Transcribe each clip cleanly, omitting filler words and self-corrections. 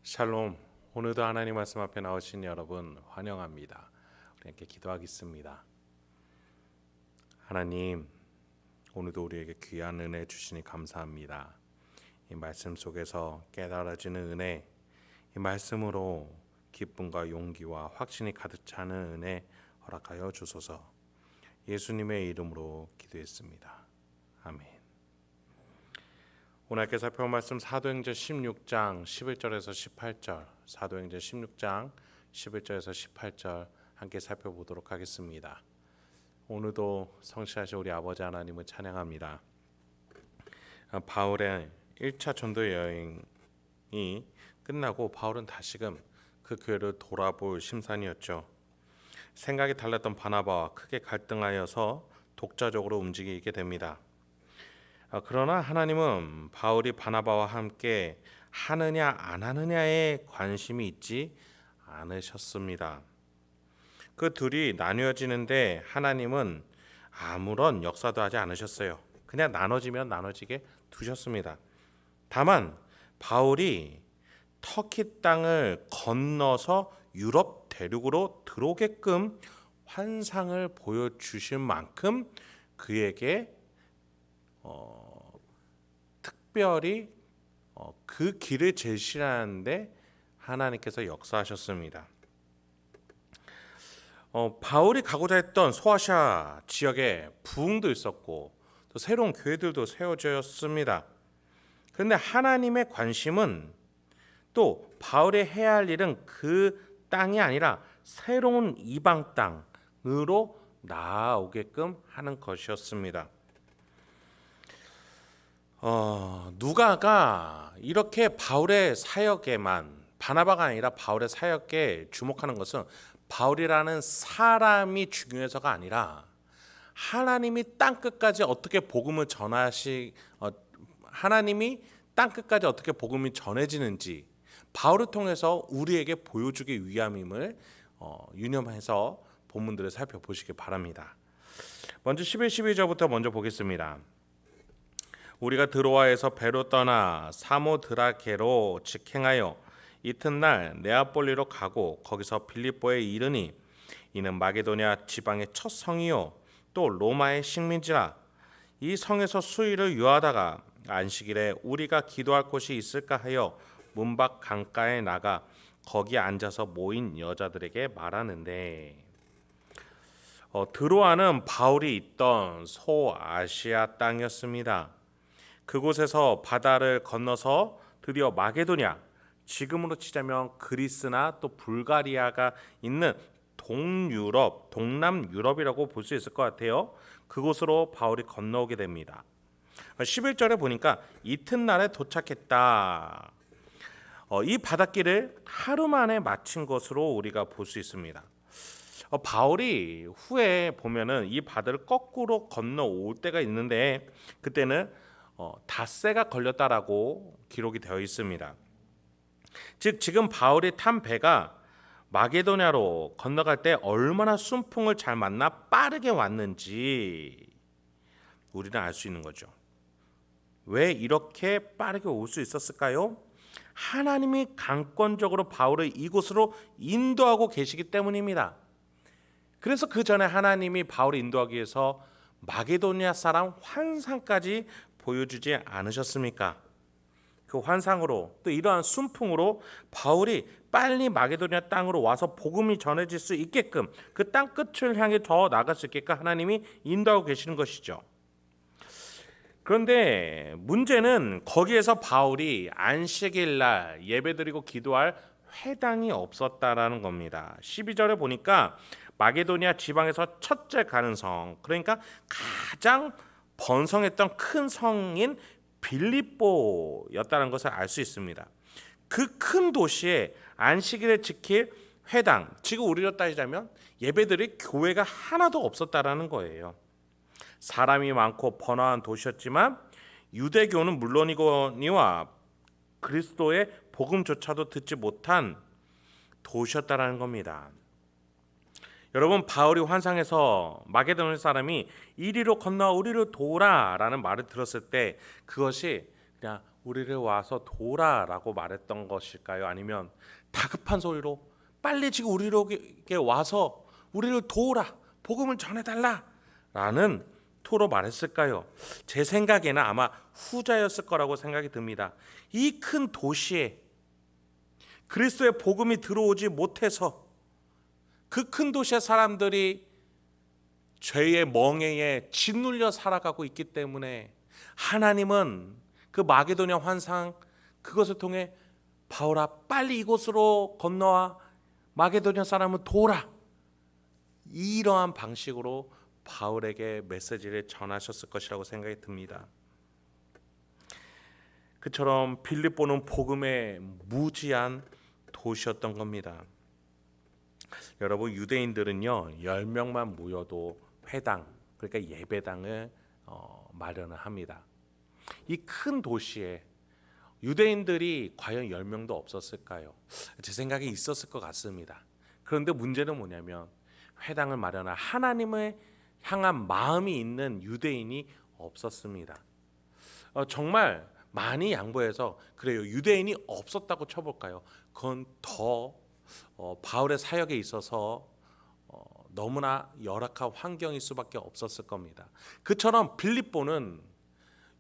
샬롬. 오늘도 하나님 말씀 앞에 나오신 여러분 환영합니다. 우리 함께 기도하겠습니다. 하나님, 오늘도 우리에게 귀한 은혜 주시니 감사합니다. 이 말씀 속에서 깨달아지는 은혜, 이 말씀으로 기쁨과 용기와 확신이 가득 차는 은혜 허락하여 주소서. 예수님의 이름으로 기도했습니다. 아멘. 오늘 함께 살펴볼 말씀 사도행전 16장 11절에서 18절, 사도행전 16장 11절에서 18절 함께 살펴보도록 하겠습니다. 오늘도 성실하신 우리 아버지 하나님을 찬양합니다. 바울의 1차 전도 여행이 끝나고 바울은 다시금 그 교회를 돌아볼 심산이었죠. 생각이 달랐던 바나바와 크게 갈등하여서 독자적으로 움직이게 됩니다. 그러나 하나님은 바울이 바나바와 함께 하느냐 안 하느냐에 관심이 있지 않으셨습니다. 그 둘이 나뉘어지는데 하나님은 아무런 역사도 하지 않으셨어요. 그냥 나눠지면 나눠지게 두셨습니다. 다만 바울이 터키 땅을 건너서 유럽 대륙으로 들어오게끔 환상을 보여주신 만큼 그에게 특별히 그 길을 제시하는데 하나님께서 역사하셨습니다. 바울이 가고자 했던 소아시아 지역에 부흥도 있었고 또 새로운 교회들도 세워졌습니다. 그런데 하나님의 관심은 또 바울이 해야 할 일은 그 땅이 아니라 새로운 이방 땅으로 나아오게끔 하는 것이었습니다. 누가가 이렇게 바울의 사역에만, 바나바가 아니라 바울의 사역에 주목하는 것은 바울이라는 사람이 중요해서가 아니라 하나님이 땅끝까지 어떻게 복음을 하나님이 땅끝까지 어떻게 복음이 전해지는지 바울을 통해서 우리에게 보여주기 위함임을 유념해서 본문들을 살펴보시기 바랍니다. 먼저 11, 12절부터 먼저 보겠습니다. 우리가 드로아에서 배로 떠나 사모드라게로 직행하여 이튿날 네아폴리로 가고 거기서 빌립보에 이르니 이는 마게도냐 지방의 첫 성이요 또 로마의 식민지라. 이 성에서 수일을 유하다가 안식일에 우리가 기도할 곳이 있을까 하여 문밖 강가에 나가 거기 앉아서 모인 여자들에게 말하는데, 드로아는 바울이 있던 소아시아 땅이었습니다. 그곳에서 바다를 건너서 드디어 마게도냐, 지금으로 치자면 그리스나 또 불가리아가 있는 동유럽, 동남 유럽이라고 볼 수 있을 것 같아요. 그곳으로 바울이 건너오게 됩니다. 11절에 보니까 이튿날에 도착했다. 이 바닷길을 하루 만에 마친 것으로 우리가 볼 수 있습니다. 바울이 후에 보면은 이 바다를 거꾸로 건너올 때가 있는데 그때는 닷새가 걸렸다라고 기록이 되어 있습니다. 즉 지금 바울이 탄 배가 마게도냐로 건너갈 때 얼마나 순풍을 잘 만나 빠르게 왔는지 우리는 알 수 있는 거죠. 왜 이렇게 빠르게 올 수 있었을까요? 하나님이 강권적으로 바울을 이곳으로 인도하고 계시기 때문입니다. 그래서 그 전에 하나님이 바울을 인도하기 위해서 마게도냐 사람 환상까지 보여주지 않으셨습니까? 그 환상으로 또 이러한 순풍으로 바울이 빨리 마게도냐 땅으로 와서 복음이 전해질 수 있게끔 그 땅 끝을 향해 더 나갈 수 있게끔 하나님이 인도하고 계시는 것이죠. 그런데 문제는 거기에서 바울이 안식일 날 예배드리고 기도할 회당이 없었다라는 겁니다. 12절에 보니까 마게도냐 지방에서 첫째 가는 성, 그러니까 가장 번성했던 큰 성인 빌립보였다는 것을 알 수 있습니다. 그 큰 도시에 안식일을 지킬 회당, 지금 우리로 따지자면 예배드릴 교회가 하나도 없었다라는 거예요. 사람이 많고 번화한 도시였지만 유대교는 물론이거니와 그리스도의 복음조차도 듣지 못한 도시였다라는 겁니다. 여러분, 바울이 환상에서 마게도냐 사람이 이리로 건너 우리를 도우라라는 말을 들었을 때 그것이 그냥 우리를 와서 도라라고 말했던 것일까요? 아니면 다급한 소리로 빨리 지금 우리에게 와서 우리를 도우라, 복음을 전해달라라는 토로 말했을까요? 제 생각에는 아마 후자였을 거라고 생각이 듭니다. 이 큰 도시에 그리스도의 복음이 들어오지 못해서 그 큰 도시의 사람들이 죄의 멍에에 짓눌려 살아가고 있기 때문에 하나님은 그 마게도냐 환상 그것을 통해 바울아 빨리 이곳으로 건너와 마게도냐 사람을 도우라, 이러한 방식으로 바울에게 메시지를 전하셨을 것이라고 생각이 듭니다. 그처럼 빌립보는 복음의 무지한 도시였던 겁니다. 여러분, 유대인들은요 10명만 모여도 회당, 그러니까 예배당을 마련을 합니다. 이 큰 도시에 유대인들이 과연 10명도 없었을까요? 제 생각에 있었을 것 같습니다. 그런데 문제는 뭐냐면 회당을 마련할 하나님을 향한 마음이 있는 유대인이 없었습니다. 정말 많이 양보해서 그래요, 유대인이 없었다고 쳐볼까요? 그건 더 바울의 사역에 있어서 너무나 열악한 환경일 수밖에 없었을 겁니다. 그처럼 빌립보는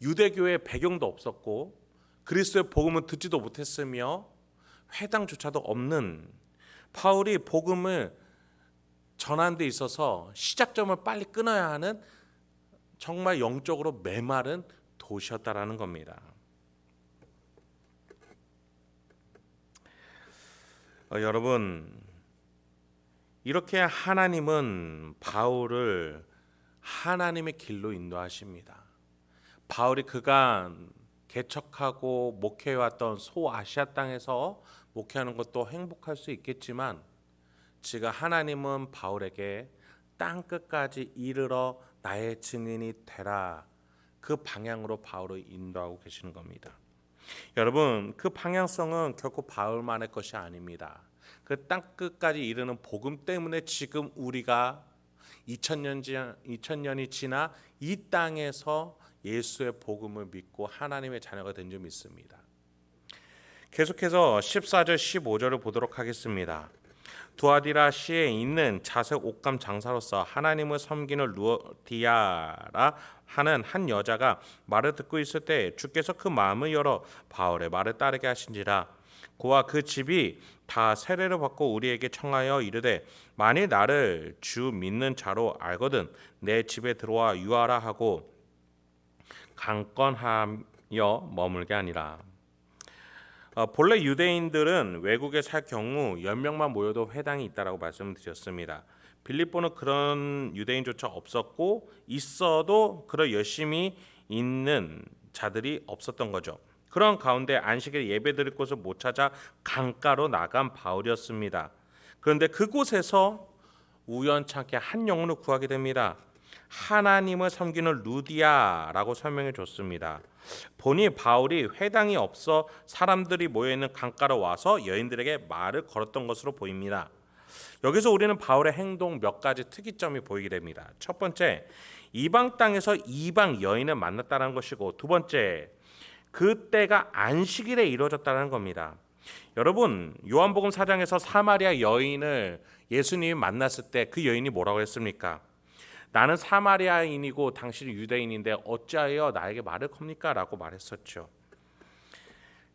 유대교의 배경도 없었고 그리스도의 복음을 듣지도 못했으며 회당조차도 없는, 바울이 복음을 전하는 데 있어서 시작점을 빨리 끊어야 하는 정말 영적으로 메마른 도시였다라는 겁니다. 여러분, 이렇게 하나님은 바울을 하나님의 길로 인도하십니다. 바울이 그간 개척하고 목회해왔던 소아시아 땅에서 목회하는 것도 행복할 수 있겠지만 지금 하나님은 바울에게 땅끝까지 이르러 나의 증인이 되라, 그 방향으로 바울을 인도하고 계시는 겁니다. 여러분, 그 방향성은 결코 바울만의 것이 아닙니다. 그 땅끝까지 이르는 복음 때문에 지금 우리가 2000년이 지나 이 땅에서 예수의 복음을 믿고 하나님의 자녀가 된 줄 믿습니다. 계속해서 14절 15절을 보도록 하겠습니다. 두아디라시에 있는 자색 옷감 장사로서 하나님을 섬기는 루디아라 하는 한 여자가 말을 듣고 있을 때 주께서 그 마음을 열어 바울의 말을 따르게 하신지라. 그와 그 집이 다 세례를 받고 우리에게 청하여 이르되 만일 나를 주 믿는 자로 알거든 내 집에 들어와 유하라 하고 강권하여 머물게 하니라. 본래 유대인들은 외국에 살 경우 10명만 모여도 회당이 있다라고 말씀드렸습니다. 빌립보는 그런 유대인조차 없었고 있어도 그런 열심히 있는 자들이 없었던 거죠. 그런 가운데 안식일 예배드릴 곳을 못 찾아 강가로 나간 바울이었습니다. 그런데 그곳에서 우연찮게 한 영혼을 구하게 됩니다. 하나님을 섬기는 루디아라고 설명해 줬습니다. 보니 바울이 회당이 없어 사람들이 모여있는 강가로 와서 여인들에게 말을 걸었던 것으로 보입니다. 여기서 우리는 바울의 행동 몇 가지 특이점이 보이게 됩니다. 첫 번째, 이방 땅에서 이방 여인을 만났다는 것이고, 두 번째, 그때가 안식일에 이루어졌다는 겁니다. 여러분, 요한복음 4장에서 사마리아 여인을 예수님이 만났을 때 그 여인이 뭐라고 했습니까? 나는 사마리아인이고 당신은 유대인인데 어찌하여 나에게 말을 겁니까? 라고 말했었죠.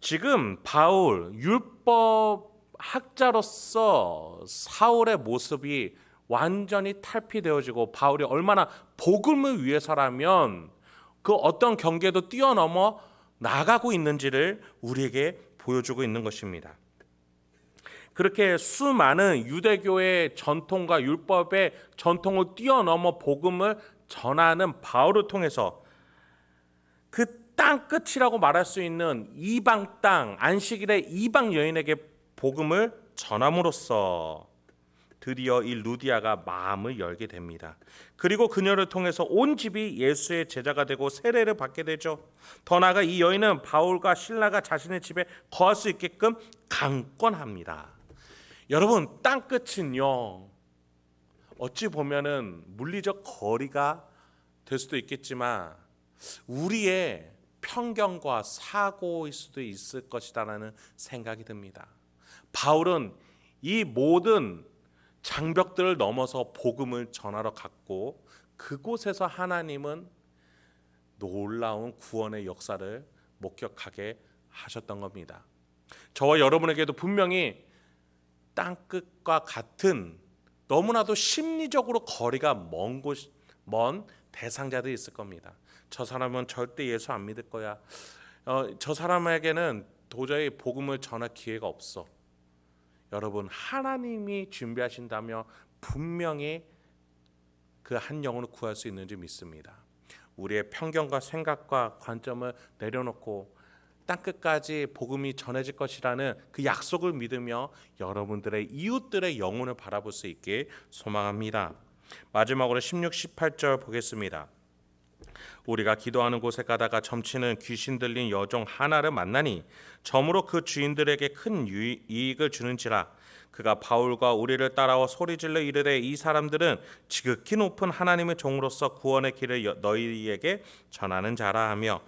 지금 바울, 율법 학자로서 사울의 모습이 완전히 탈피되어지고 바울이 얼마나 복음을 위해서라면 그 어떤 경계도 뛰어넘어 나가고 있는지를 우리에게 보여주고 있는 것입니다. 그렇게 수많은 유대교의 전통과 율법의 전통을 뛰어넘어 복음을 전하는 바울을 통해서 그 땅 끝이라고 말할 수 있는 이방 땅, 안식일의 이방 여인에게 복음을 전함으로써 드디어 이 루디아가 마음을 열게 됩니다. 그리고 그녀를 통해서 온 집이 예수의 제자가 되고 세례를 받게 되죠. 더 나아가 이 여인은 바울과 실라가 자신의 집에 거할 수 있게끔 강권합니다. 여러분, 땅끝은요 어찌 보면은 물리적 거리가 될 수도 있겠지만 우리의 편견과 사고일 수도 있을 것이다라는 생각이 듭니다. 바울은 이 모든 장벽들을 넘어서 복음을 전하러 갔고 그곳에서 하나님은 놀라운 구원의 역사를 목격하게 하셨던 겁니다. 저와 여러분에게도 분명히 땅끝과 같은 너무나도 심리적으로 거리가 먼 대상자들이 있을 겁니다. 저 사람은 절대 예수 안 믿을 거야. 저 사람에게는 도저히 복음을 전할 기회가 없어. 여러분, 하나님이 준비하신다면 분명히 그 한 영혼을 구할 수 있는지 믿습니다. 우리의 편견과 생각과 관점을 내려놓고 땅끝까지 복음이 전해질 것이라는 그 약속을 믿으며 여러분들의 이웃들의 영혼을 바라볼 수 있게 소망합니다. 마지막으로 16, 18절 보겠습니다. 우리가 기도하는 곳에 가다가 점치는 귀신 들린 여종 하나를 만나니 점으로 그 주인들에게 큰 이익을 주는지라. 그가 바울과 우리를 따라와 소리질러 이르되 이 사람들은 지극히 높은 하나님의 종으로서 구원의 길을 너희에게 전하는 자라 하며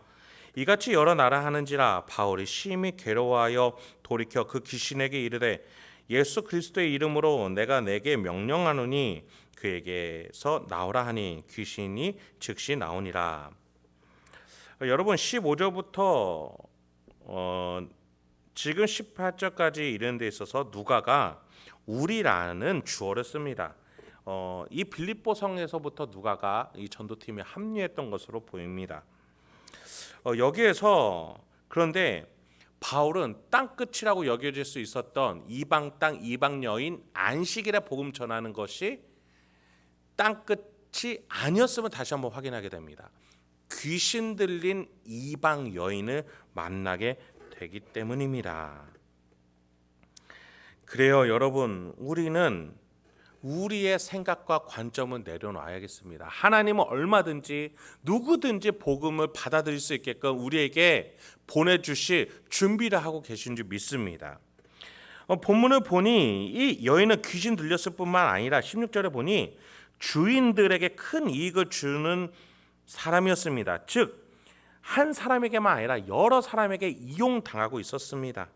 이같이 여러 나라 하는지라. 바울이 심히 괴로워하여 돌이켜 그 귀신에게 이르되 예수 그리스도의 이름으로 내가 내게 명령하노니 그에게서 나오라 하니 귀신이 즉시 나오니라. 여러분 15절부터 지금 18절까지 이르는 데 있어서 누가가 우리라는 주어를 씁니다. 이 빌립보 성에서부터 누가가 이 전도팀에 합류했던 것으로 보입니다. 여기에서 그런데 바울은 땅끝이라고 여겨질 수 있었던 이방 땅 이방 여인 안식일의 복음 전하는 것이 땅끝이 아니었음을 다시 한번 확인하게 됩니다. 귀신 들린 이방 여인을 만나게 되기 때문입니다. 그래요, 여러분, 우리는 우리의 생각과 관점을 내려놔야겠습니다. 하나님은 얼마든지 누구든지 복음을 받아들일 수 있게끔 우리에게 보내주실 준비를 하고 계신 줄 믿습니다. 본문을 보니 이 여인은 귀신 들렸을 뿐만 아니라 16절에 보니 주인들에게 큰 이익을 주는 사람이었습니다. 즉 한 사람에게만 아니라 여러 사람에게 이용당하고 있었습니다.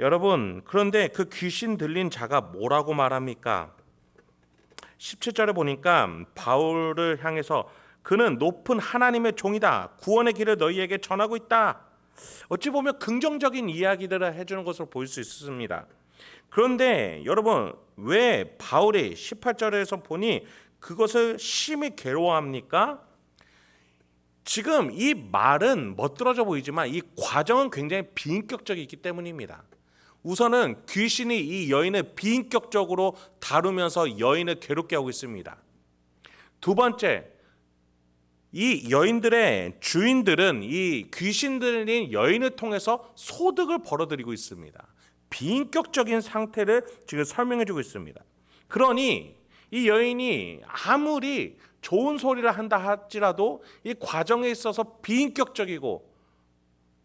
여러분, 그런데 그 귀신 들린 자가 뭐라고 말합니까? 17절에 보니까 바울을 향해서 그는 높은 하나님의 종이다. 구원의 길을 너희에게 전하고 있다. 어찌 보면 긍정적인 이야기들을 해주는 것으로 보일 수 있습니다. 그런데 여러분, 왜 바울이 18절에서 보니 그것을 심히 괴로워합니까? 지금 이 말은 멋들어져 보이지만 이 과정은 굉장히 비인격적이기 때문입니다. 우선은 귀신이 이 여인을 비인격적으로 다루면서 여인을 괴롭게 하고 있습니다. 두 번째, 이 여인들의 주인들은 이 귀신 들린 여인을 통해서 소득을 벌어들이고 있습니다. 비인격적인 상태를 지금 설명해주고 있습니다. 그러니 이 여인이 아무리 좋은 소리를 한다 할지라도 이 과정에 있어서 비인격적이고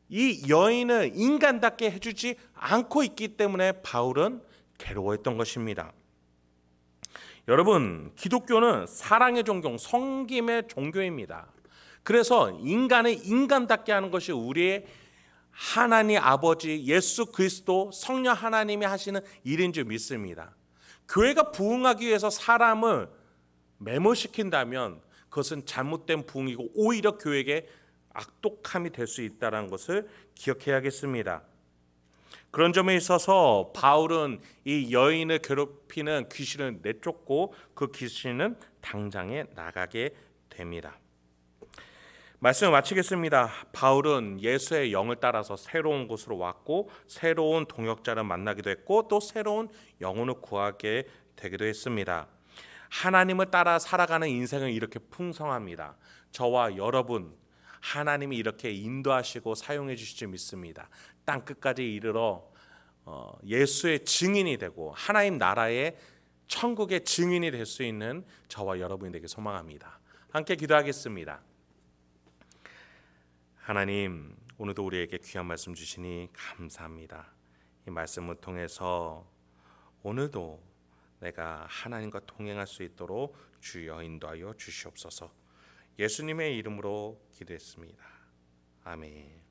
이 여인을 인간답게 해주지 않고 있기 때문에 바울은 괴로워했던 것입니다. 여러분, 기독교는 사랑의 종교, 섬김의 종교입니다. 그래서 인간을 인간답게 하는 것이 우리의 하나님 아버지 예수 그리스도 성령 하나님이 하시는 일인 줄 믿습니다. 교회가 부흥하기 위해서 사람을 매몰시킨다면 그것은 잘못된 부흥이고 오히려 교회에게 악독함이 될 수 있다는 것을 기억해야겠습니다. 그런 점에 있어서 바울은 이 여인을 괴롭히는 귀신을 내쫓고 그 귀신은 당장에 나가게 됩니다. 말씀을 마치겠습니다. 바울은 예수의 영을 따라서 새로운 곳으로 왔고 새로운 동역자를 만나기도 했고 또 새로운 영혼을 구하게 되기도 했습니다. 하나님을 따라 살아가는 인생은 이렇게 풍성합니다. 저와 여러분, 하나님이 이렇게 인도하시고 사용해 주실 줄 믿습니다. 땅끝까지 이르러 예수의 증인이 되고 하나님 나라의 천국의 증인이 될 수 있는 저와 여러분이 되길 소망합니다. 함께 기도하겠습니다. 하나님, 오늘도 우리에게 귀한 말씀 주시니 감사합니다. 이 말씀을 통해서 오늘도 내가 하나님과 동행할 수 있도록 주여 인도하여 주시옵소서. 예수님의 이름으로 기도했습니다. 아멘.